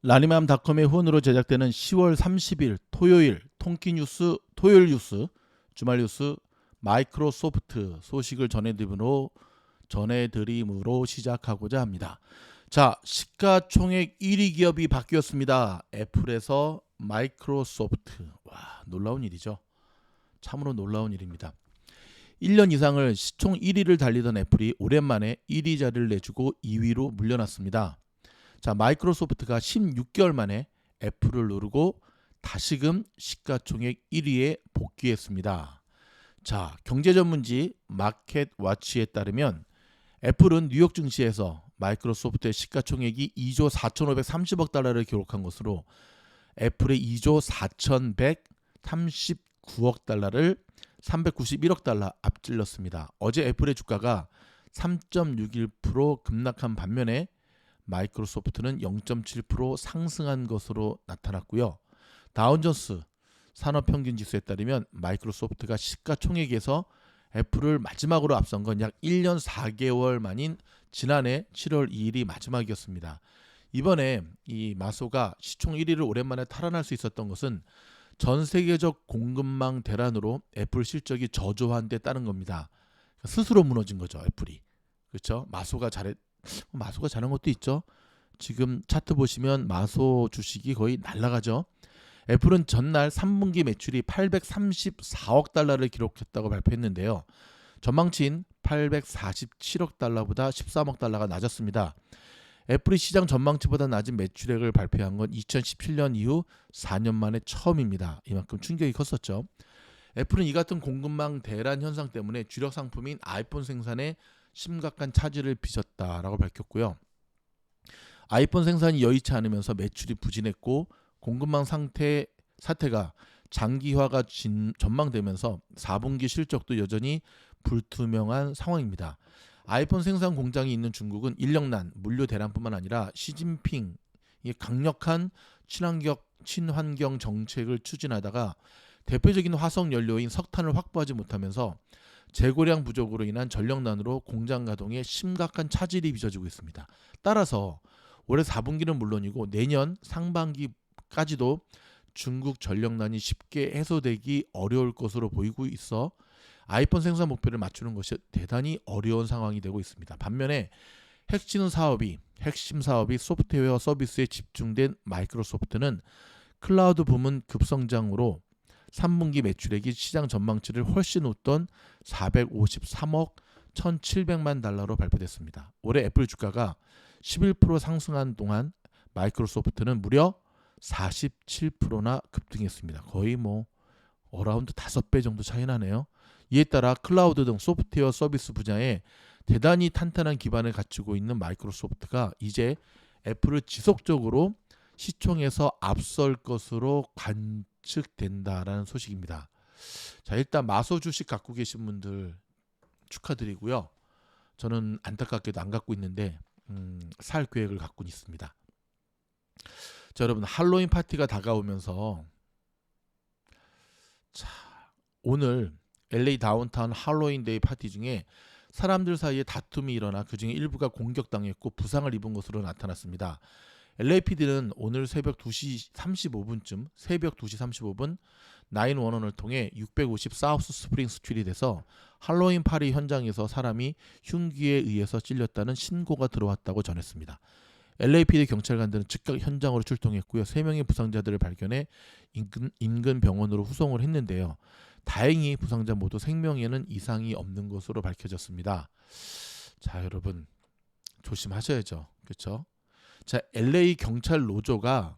라니맘닷컴의 후원으로 제작되는 10월 30일 토요일 통키뉴스 토요일 뉴스 주말 뉴스 마이크로소프트 소식을 전해드림으로 시작하고자 합니다. 자, 시가총액 1위 기업이 바뀌었습니다. 애플에서 마이크로소프트. 와, 놀라운 일이죠. 참으로 놀라운 일입니다. 1년 이상을 시총 1위를 달리던 애플이 오랜만에 1위 자리를 내주고 2위로 물러났습니다. 자, 마이크로소프트가 16개월 만에 애플을 누르고 다시금 시가총액 1위에 복귀했습니다. 자, 경제 전문지 마켓워치에 따르면 애플은 뉴욕 증시에서 마이크로소프트의 시가총액이 2조 4,530억 달러를 기록한 것으로 애플의 2조 4,139억 달러를 391억 달러 앞질렀습니다. 어제 애플의 주가가 3.61% 급락한 반면에 마이크로소프트는 0.7% 상승한 것으로 나타났고요. 다운존스 산업평균지수에 따르면 마이크로소프트가 시가총액에서 애플을 마지막으로 앞선 건 약 1년 4개월 만인 지난해 7월 2일이 마지막이었습니다. 이번에 이 마소가 시총 1위를 오랜만에 탈환할 수 있었던 것은 전 세계적 공급망 대란으로 애플 실적이 저조한 데 따른 겁니다. 스스로 무너진 거죠, 애플이. 그렇죠? 마소가 잘한 것도 있죠. 지금 차트 보시면 마소 주식이 거의 날아가죠. 애플은 전날 3분기 매출이 834억 달러를 기록했다고 발표했는데요. 전망치인 847억 달러보다 13억 달러가 낮았습니다. 애플이 시장 전망치보다 낮은 매출액을 발표한 건 2017년 이후 4년 만에 처음입니다. 이만큼 충격이 컸었죠. 애플은 이 같은 공급망 대란 현상 때문에 주력 상품인 아이폰 생산에 심각한 차질을 빚었다라고 밝혔고요. 아이폰 생산이 여의치 않으면서 매출이 부진했고 공급망 사태가 장기화가 전망되면서 4분기 실적도 여전히 불투명한 상황입니다. 아이폰 생산 공장이 있는 중국은 인력난, 물류 대란뿐만 아니라 시진핑이 강력한 친환경 정책을 추진하다가 대표적인 화석 연료인 석탄을 확보하지 못하면서 재고량 부족으로 인한 전력난으로 공장 가동에 심각한 차질이 빚어지고 있습니다. 따라서 올해 4분기는 물론이고 내년 상반기까지도 중국 전력난이 쉽게 해소되기 어려울 것으로 보이고 있어 아이폰 생산 목표를 맞추는 것이 대단히 어려운 상황이 되고 있습니다. 반면에 핵심 사업이 소프트웨어 서비스에 집중된 마이크로소프트는 클라우드 부문 급성장으로 3분기 매출액이 시장 전망치를 훨씬 웃돈 453억 1,700만 달러로 발표됐습니다. 올해 애플 주가가 11% 상승한 동안 마이크로소프트는 무려 47%나 급등했습니다. 거의 어라운드 5배 정도 차이 나네요. 이에 따라 클라우드 등 소프트웨어 서비스 분야에 대단히 탄탄한 기반을 갖추고 있는 마이크로소프트가 이제 애플을 지속적으로 시총에서 앞설 것으로 관측된다라는 소식입니다. 자, 일단 마소 주식 갖고 계신 분들 축하드리고요. 저는 안타깝게도 안 갖고 있는데 살 계획을 갖고 있습니다. 자, 여러분, 할로윈 파티가 다가오면서 자, 오늘 LA 다운타운 할로윈 데이 파티 중에 사람들 사이에 다툼이 일어나 그중에 일부가 공격당했고 부상을 입은 것으로 나타났습니다. LAPD는 오늘 새벽 2시 35분 911을 통해 650 사우스 스프링 스트리트에서 할로윈 파티 현장에서 사람이 흉기에 의해서 찔렸다는 신고가 들어왔다고 전했습니다. LAPD 경찰관들은 즉각 현장으로 출동했고요. 3명의 부상자들을 발견해 인근 병원으로 후송을 했는데요. 다행히 부상자 모두 생명에는 이상이 없는 것으로 밝혀졌습니다. 자, 여러분 조심하셔야죠. 그렇죠? 자, LA 경찰 노조가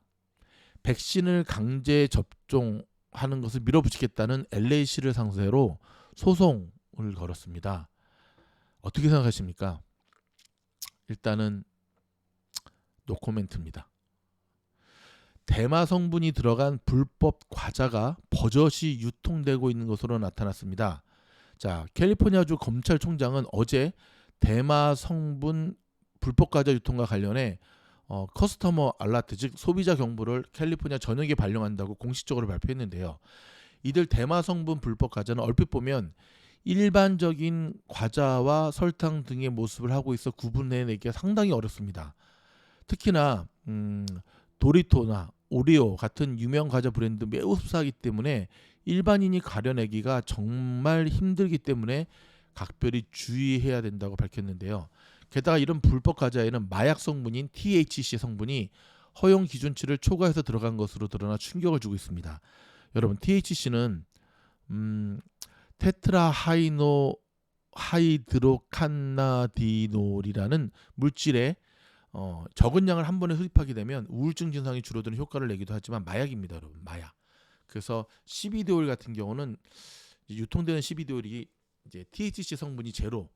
백신을 강제 접종하는 것을 밀어붙이겠다는 LA시를 상대로 소송을 걸었습니다. 어떻게 생각하십니까? 일단은 노코멘트입니다. 대마 성분이 들어간 불법 과자가 버젓이 유통되고 있는 것으로 나타났습니다. 자, 캘리포니아주 검찰총장은 어제 대마 성분 불법 과자 유통과 관련해 커스터머 알라트, 즉 소비자 경보를 캘리포니아 전역에 발령한다고 공식적으로 발표했는데요. 이들 대마 성분 불법 과자는 얼핏 보면 일반적인 과자와 설탕 등의 모습을 하고 있어 구분해내기가 상당히 어렵습니다. 특히나 도리토나 오리오 같은 유명 과자 브랜드 매우 흡사하기 때문에 일반인이 가려내기가 정말 힘들기 때문에 각별히 주의해야 된다고 밝혔는데요. 게다가 이런 불법 과자에는 마약 성분인 THC 성분이 허용 기준치를 초과해서 들어간 것으로 드러나 충격을 주고 있습니다. 여러분, THC는 테트라하이노 하이드로칸나디놀이라는 물질에 적은 양을 한 번에 흡입하게 되면 우울증 증상이 줄어드는 효과를 내기도 하지만 마약입니다, 여러분. 마약. 그래서 CBD 오일 같은 경우는 유통되는 CBD 오일이 이제 THC 성분이 제로로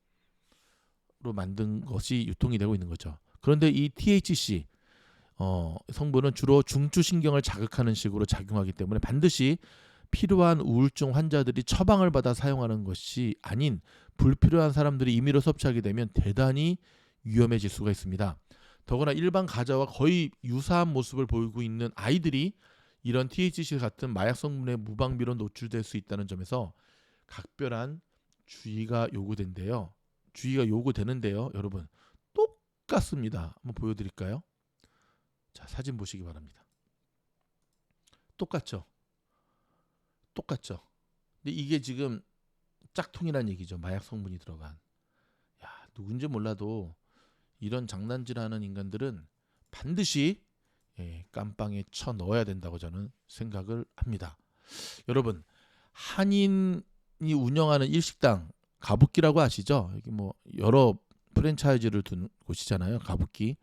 만든 것이 유통이 되고 있는 거죠. 그런데 이 THC 성분은 주로 중추신경을 자극하는 식으로 작용하기 때문에 반드시 필요한 우울증 환자들이 처방을 받아 사용하는 것이 아닌 불필요한 사람들이 임의로 섭취하게 되면 대단히 위험해질 수가 있습니다. 더구나 일반 과자와 거의 유사한 모습을 보이고 있는 아이들이 이런 THC 같은 마약 성분에 무방비로 노출될 수 있다는 점에서 각별한 주의가 요구되는데요. 여러분, 똑같습니다. 한번 보여드릴까요? 자, 사진 보시기 바랍니다. 똑같죠? 근데 이게 지금 짝퉁이란 얘기죠. 마약 성분이 들어간. 야, 누군지 몰라도 이런 장난질하는 인간들은 반드시 깜빵에 쳐 넣어야 된다고 저는 생각을 합니다. 여러분, 한인이 운영하는 일식당 가부키라고 아시죠? 여기 뭐 여러 프랜차이즈를 둔 곳이잖아요. 가부키.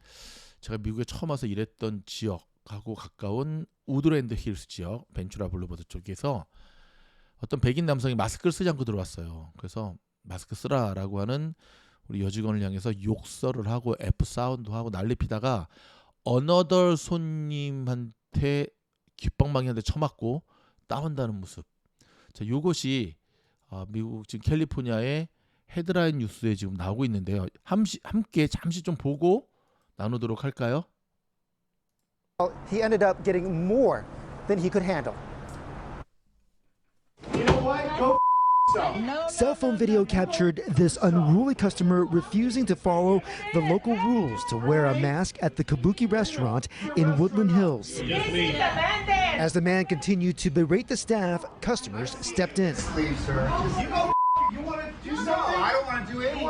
제가 미국에 처음 와서 일했던 지역하고 가까운 우드랜드 힐스 지역, 벤츄라 블루버드 쪽에서 어떤 백인 남성이 마스크를 쓰지 않고 들어왔어요. 그래서 마스크 쓰라라고 하는 우리 여직원을 향해서 욕설을 하고 F 사운드 하고 난리 피다가 어너더 손님한테 귓방망이한테 쳐맞고 따온다는 모습. 자, 이것이 미국 지금 캘리포니아의 헤드라인 뉴스에 지금 나오고 있는데요. 함께 잠시 좀 보고 나누도록 할까요? He ended up getting more than he could handle. You know what? Go yourself. Cell phone video captured this unruly customer refusing to follow the local rules to wear a mask at the Kabuki restaurant in Woodland Hills. As the man continued to berate the staff, customers stepped in. Please, sir. You go. You want to do something? No, I don't want to do anything.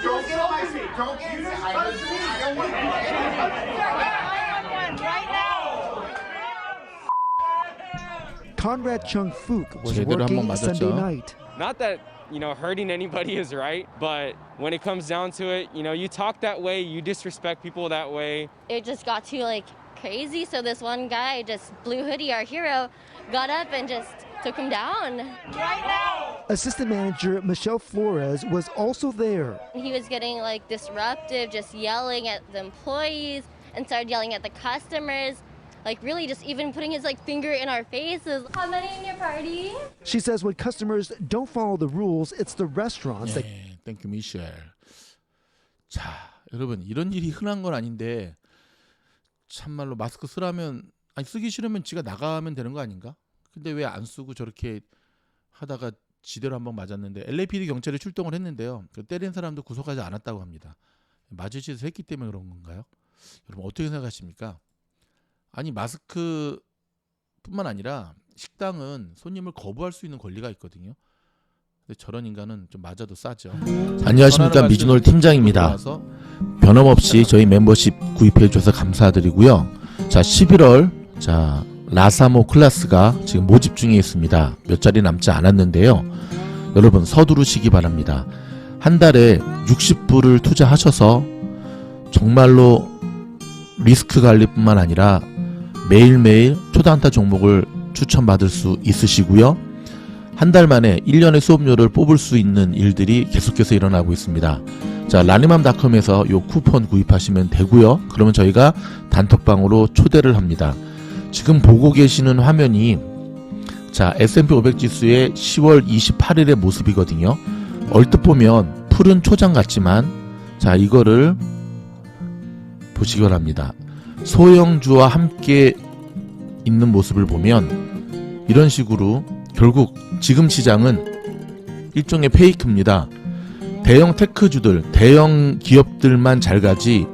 Don't get on my feet. Don't get. I don't want to do anything. Right now. Conrad Chung Fook was 제대로 한번 working Sunday 맞았죠. night. Not that, hurting anybody is right, but when it comes down to it, you talk that way, you disrespect people that way. It just got too crazy, so this one guy, just Blue Hoodie, our hero, got up and just took him down. Right now. Assistant manager Michelle Flores was also there. He was getting disruptive, just yelling at the employees and started yelling at the customers. Really just even putting his finger in our faces. How many in your party? She says when customers don't follow the rules, it's the restaurants that 땡큐 미셸. 자, 여러분, 이런 일이 흔한 건 아닌데 참말로 마스크 쓰라면 쓰기 싫으면 지가 나가면 되는 거 아닌가? 근데 왜 안 쓰고 저렇게 하다가 지대로 한번 맞았는데 LAPD 경찰이 출동을 했는데요. 때린 사람도 구속하지 않았다고 합니다. 맞을 짓을 했기 때문에 그런 건가요? 여러분, 어떻게 생각하십니까? 아니, 마스크뿐만 아니라 식당은 손님을 거부할 수 있는 권리가 있거든요. 근데 저런 인간은 좀 맞아도 싸죠. 안녕하십니까, 미즈놀 팀장입니다. 변함없이 저희 멤버십 구입해 주셔서 감사드리고요. 자, 11월 라사모 클래스가 지금 모집 중에 있습니다. 몇 자리 남지 않았는데요. 여러분, 서두르시기 바랍니다. 한 달에 60불을 투자하셔서 정말로 리스크 관리뿐만 아니라 매일매일 초단타 종목을 추천받을 수 있으시고요. 한 달 만에 1년의 수업료를 뽑을 수 있는 일들이 계속해서 일어나고 있습니다. 자, 라니맘닷컴에서 요 쿠폰 구입하시면 되고요. 그러면 저희가 단톡방으로 초대를 합니다. 지금 보고 계시는 화면이 S&P 500 지수의 10월 28일의 모습이거든요. 얼뜻 보면 푸른 초장 같지만 이거를 보시기 바랍니다. 소형주와 함께 있는 모습을 보면 이런 식으로 결국 지금 시장은 일종의 페이크입니다. 대형 테크주들, 대형 기업들만 잘 가지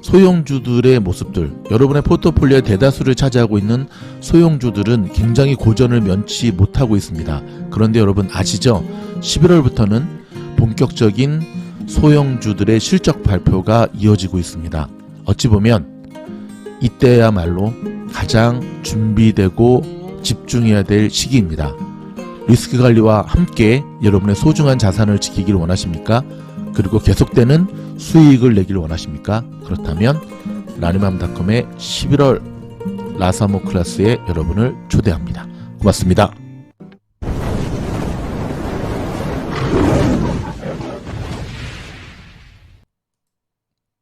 소형주들의 모습들, 여러분의 포트폴리오의 대다수를 차지하고 있는 소형주들은 굉장히 고전을 면치 못하고 있습니다. 그런데 여러분 아시죠? 11월부터는 본격적인 소형주들의 실적 발표가 이어지고 있습니다. 어찌 보면 이때야말로 가장 준비되고 집중해야 될 시기입니다. 리스크 관리와 함께 여러분의 소중한 자산을 지키기를 원하십니까? 그리고 계속되는 수익을 내기를 원하십니까? 그렇다면 라니맘닷컴의 11월 라사모 클래스에 여러분을 초대합니다. 고맙습니다.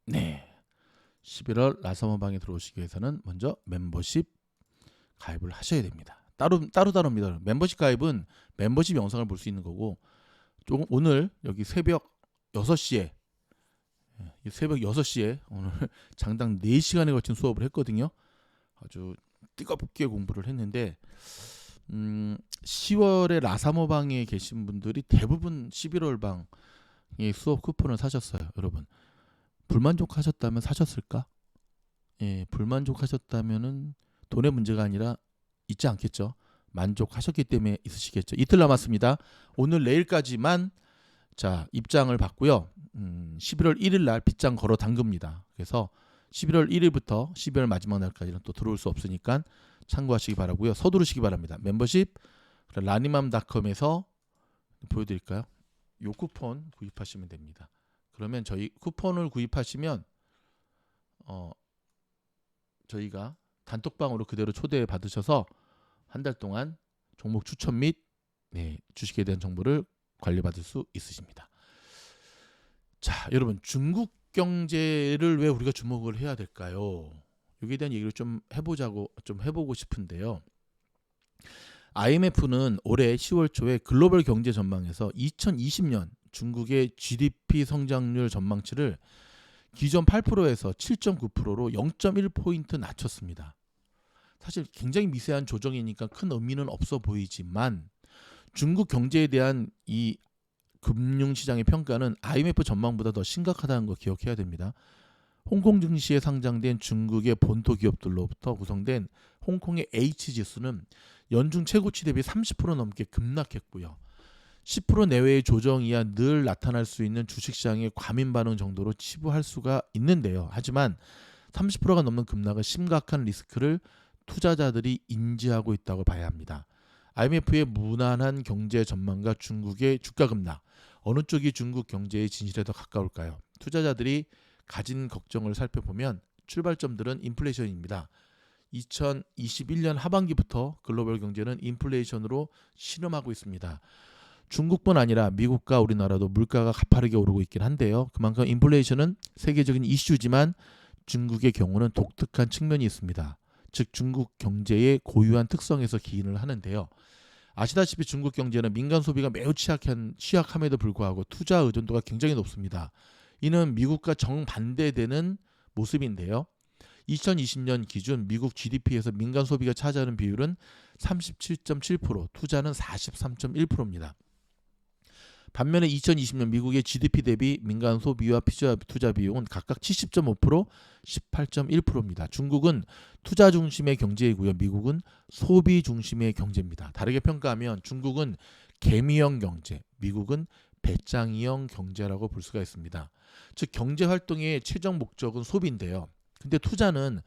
네, 11월 라사모방에 들어오시기 위해서는 먼저 멤버십 가입을 하셔야 됩니다. 따로입니다. 멤버십 가입은 멤버십 영상을 볼 수 있는 거고, 조금 오늘 여기 새벽 6시에 오늘 장당 4시간에 걸친 수업을 했거든요. 아주 뜨겁게 공부를 했는데 10월에 라사모방에 계신 분들이 대부분 11월 방의 수업 쿠폰을 사셨어요. 여러분 불만족하셨다면 사셨을까? 예, 불만족하셨다면은 돈의 문제가 아니라 있지 않겠죠. 만족하셨기 때문에 있으시겠죠. 이틀 남았습니다. 오늘 내일까지만 자 입장을 받고요. 11월 1일 날 빗장 걸어 담급니다. 그래서 11월 1일부터 12월 마지막 날까지는 또 들어올 수 없으니까 참고하시기 바라고요. 서두르시기 바랍니다. 멤버십 라니맘닷컴에서 보여드릴까요? 요 쿠폰 구입하시면 됩니다. 그러면 저희 쿠폰을 구입하시면 저희가 단톡방으로 그대로 초대 받으셔서 한 달 동안 종목 추천 및 주식에 대한 정보를 관리받을 수 있으십니다. 자, 여러분 중국 경제를 왜 우리가 주목을 해야 될까요? 여기에 대한 얘기를 좀 해보고 싶은데요. IMF는 올해 10월 초에 글로벌 경제 전망에서 2020년 중국의 GDP 성장률 전망치를 기존 8%에서 7.9%로 0.1포인트 낮췄습니다. 사실 굉장히 미세한 조정이니까 큰 의미는 없어 보이지만 중국 경제에 대한 이 금융시장의 평가는 IMF 전망보다 더 심각하다는 거 기억해야 됩니다. 홍콩 증시에 상장된 중국의 본토 기업들로부터 구성된 홍콩의 H지수는 연중 최고치 대비 30% 넘게 급락했고요. 10% 내외의 조정이야 늘 나타날 수 있는 주식시장의 과민 반응 정도로 치부할 수가 있는데요. 하지만 30%가 넘는 급락은 심각한 리스크를 투자자들이 인지하고 있다고 봐야 합니다. IMF의 무난한 경제 전망과 중국의 주가 급락, 어느 쪽이 중국 경제의 진실에 더 가까울까요? 투자자들이 가진 걱정을 살펴보면 출발점들은 인플레이션입니다. 2021년 하반기부터 글로벌 경제는 인플레이션으로 신음하고 있습니다. 중국뿐 아니라 미국과 우리나라도 물가가 가파르게 오르고 있긴 한데요. 그만큼 인플레이션은 세계적인 이슈지만 중국의 경우는 독특한 측면이 있습니다. 즉 중국 경제의 고유한 특성에서 기인을 하는데요. 아시다시피 중국 경제는 민간 소비가 매우 취약함에도 불구하고 투자 의존도가 굉장히 높습니다. 이는 미국과 정반대되는 모습인데요. 2020년 기준 미국 GDP에서 민간 소비가 차지하는 비율은 37.7%, 투자는 43.1%입니다. 반면에 2020년 미국의 GDP 대비 민간 소비와 투자 비용은 각각 70.5%, 18.1%입니다. 중국은 투자 중심의 경제이고요. 미국은 소비 중심의 경제입니다. 다르게 평가하면 중국은 개미형 경제, 미국은 배짱이형 경제라고 볼 수가 있습니다. 즉 경제 활동의 최종 목적은 소비인데요. 근데 투자는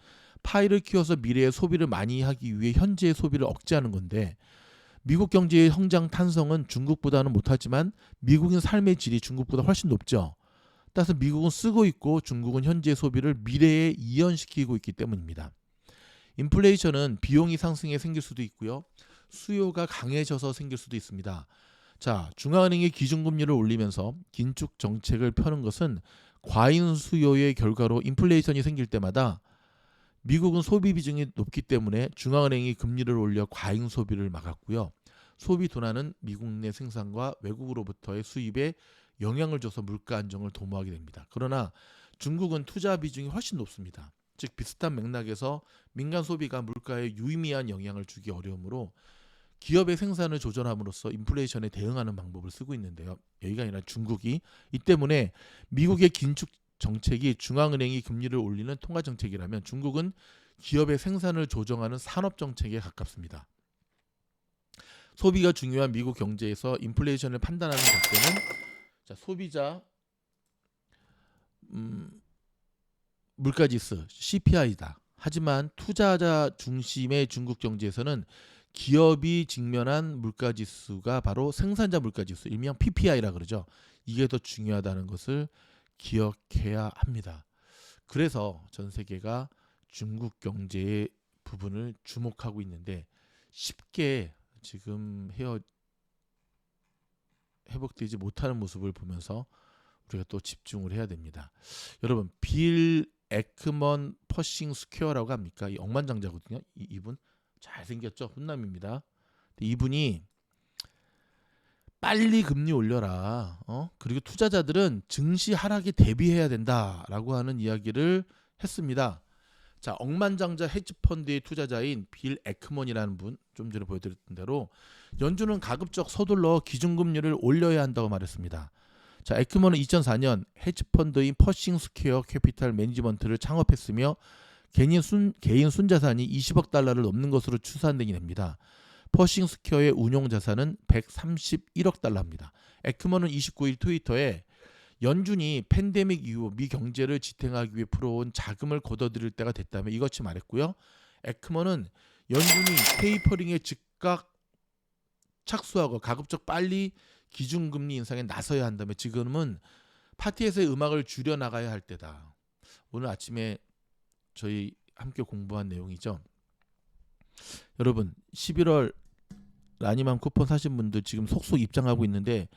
파이를 키워서 미래의 소비를 많이 하기 위해 현재의 소비를 억제하는 건데 미국 경제의 성장 탄성은 중국보다는 못하지만 미국인 삶의 질이 중국보다 훨씬 높죠. 따라서 미국은 쓰고 있고 중국은 현재의 소비를 미래에 이연시키고 있기 때문입니다. 인플레이션은 비용이 상승해 생길 수도 있고요. 수요가 강해져서 생길 수도 있습니다. 자, 중앙은행이 기준금리를 올리면서 긴축 정책을 펴는 것은 과잉 수요의 결과로 인플레이션이 생길 때마다 미국은 소비 비중이 높기 때문에 중앙은행이 금리를 올려 과잉 소비를 막았고요. 소비 둔화는 미국 내 생산과 외국으로부터의 수입에 영향을 줘서 물가 안정을 도모하게 됩니다. 그러나 중국은 투자 비중이 훨씬 높습니다. 즉 비슷한 맥락에서 민간 소비가 물가에 유의미한 영향을 주기 어려우므로 기업의 생산을 조절함으로써 인플레이션에 대응하는 방법을 쓰고 있는데요. 여기가 아니라 중국이 이 때문에 미국의 긴축 정책이 중앙은행이 금리를 올리는 통화 정책이라면 중국은 기업의 생산을 조정하는 산업 정책에 가깝습니다. 소비가 중요한 미국 경제에서 인플레이션을 판단하는 잣대는 자, 소비자 물가지수 CPI다. 하지만 투자자 중심의 중국 경제에서는 기업이 직면한 물가지수가 바로 생산자 물가지수, 일명 PPI라 그러죠. 이게 더 중요하다는 것을 기억해야 합니다. 그래서 전 세계가 중국 경제의 부분을 주목하고 있는데 쉽게 지금 회복되지 못하는 모습을 보면서 우리가 또 집중을 해야 됩니다. 여러분, 빌 에크먼 퍼싱 스퀘어라고 합니까? 이 억만장자거든요. 이분 잘생겼죠? 훈남입니다. 이분이 빨리 금리 올려라. 그리고 투자자들은 증시 하락에 대비해야 된다라고 하는 이야기를 했습니다. 자, 억만장자 헤지펀드의 투자자인 빌 에크먼이라는 분, 좀 전에 보여드렸던 대로 연준은 가급적 서둘러 기준금리를 올려야 한다고 말했습니다. 자, 에크먼은 2004년 헤지펀드인 퍼싱 스퀘어 캐피탈 매니지먼트를 창업했으며 개인 순자산이 20억 달러를 넘는 것으로 추산되긴 합니다. 퍼싱 스퀘어의 운용 자산은 131억 달러입니다. 에크먼은 29일 트위터에 연준이 팬데믹 이후 미 경제를 지탱하기 위해 풀어온 자금을 걷어들일 때가 됐다며 이것이 말했고요. 에크먼은 연준이 테이퍼링에 즉각 착수하고 가급적 빨리 기준금리 인상에 나서야 한다며 지금은 파티에서의 음악을 줄여나가야 할 때다. 오늘 아침에 저희 함께 공부한 내용이죠. 여러분, 11월 라니맘 쿠폰 사신 분들 지금 속속 입장하고 있는데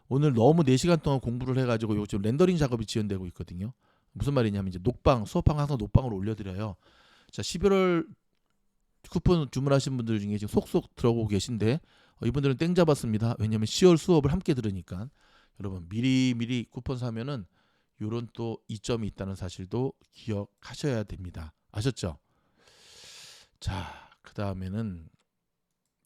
오늘 너무 4시간 동안 공부를 해가지고 요즘 렌더링 작업이 지연되고 있거든요. 무슨 말이냐면 이제 녹방, 수업방 항상 녹방으로 올려드려요. 자, 11월 쿠폰 주문하신 분들 중에 지금 속속 들어오고 계신데 이분들은 땡 잡았습니다. 왜냐하면 10월 수업을 함께 들으니까. 여러분, 미리 쿠폰 사면은 요런 또 이점이 있다는 사실도 기억하셔야 됩니다. 아셨죠? 자, 그 다음에는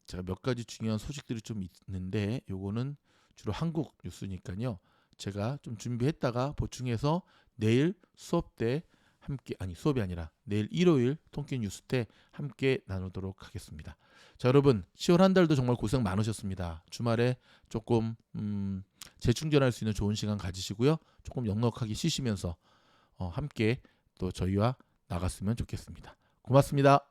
제가 몇 가지 중요한 소식들이 좀 있는데 요거는 주로 한국 뉴스니까요. 제가 좀 준비했다가 보충해서 내일 수업 때 함께, 아니 수업이 아니라 내일 일요일 통계 뉴스 때 함께 나누도록 하겠습니다. 자, 여러분, 10월 한 달도 정말 고생 많으셨습니다. 주말에 조금 재충전할 수 있는 좋은 시간 가지시고요. 조금 넉넉하게 쉬시면서 함께 또 저희와 나갔으면 좋겠습니다. 고맙습니다.